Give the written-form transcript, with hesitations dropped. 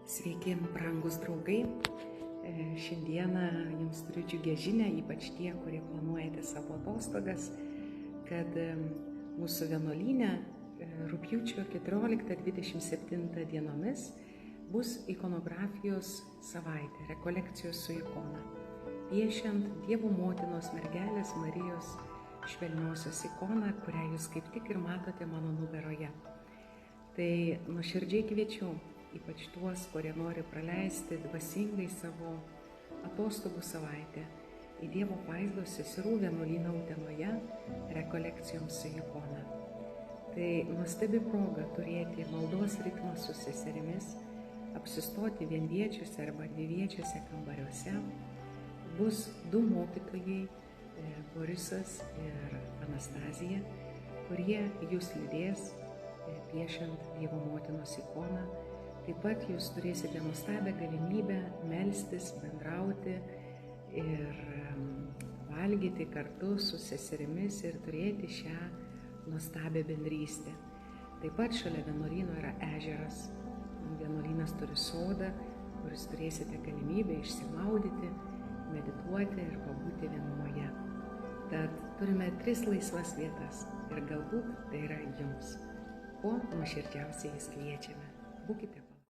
Sveiki, brangus draugai. Šiandieną jums turiu džiugią žinią, ypač tie, kurie planuojate savo atostogas, kad mūsų vienuolyne rugpjūčio 14-27 dienomis bus ikonografijos savaitė, rekolekcijos su ikona, piešiant Dievo motinos mergelės Marijos švelniosios ikoną, kurią jūs kaip tik ir matote mano nugaroje. Tai nuoširdžiai kviečiu, ypač tuos, kurie nori praleisti dvasingai savo atostogų savaitę, į Dievo Paizdos seserų vienuolyną Utenoje rekolekcijoms su ikona. Tai nuostabi proga turėti maldos ritmą su seserimis, apsistoti vienviečiuose arba dviviečiuose kambariuose. Bus du mokytojai, Borisas ir Anastazija, kurie jūs lydės piešiant Dievo motinos ikoną. Taip pat jūs turėsite nuostabią galimybę melstis, bendrauti ir valgyti kartu su seserimis ir turėti šią nuostabią bendrystę. Taip pat šalia vienuolyno yra ežeras. Vienuolynas turi sodą, kur jūs turėsite galimybę išsimaudyti, medituoti ir pabūti vienumoje. Tad turime 3 laisvas vietas ir galbūt tai yra jums. Kuo nuoširdžiausiai jūs kviečiame. Būkite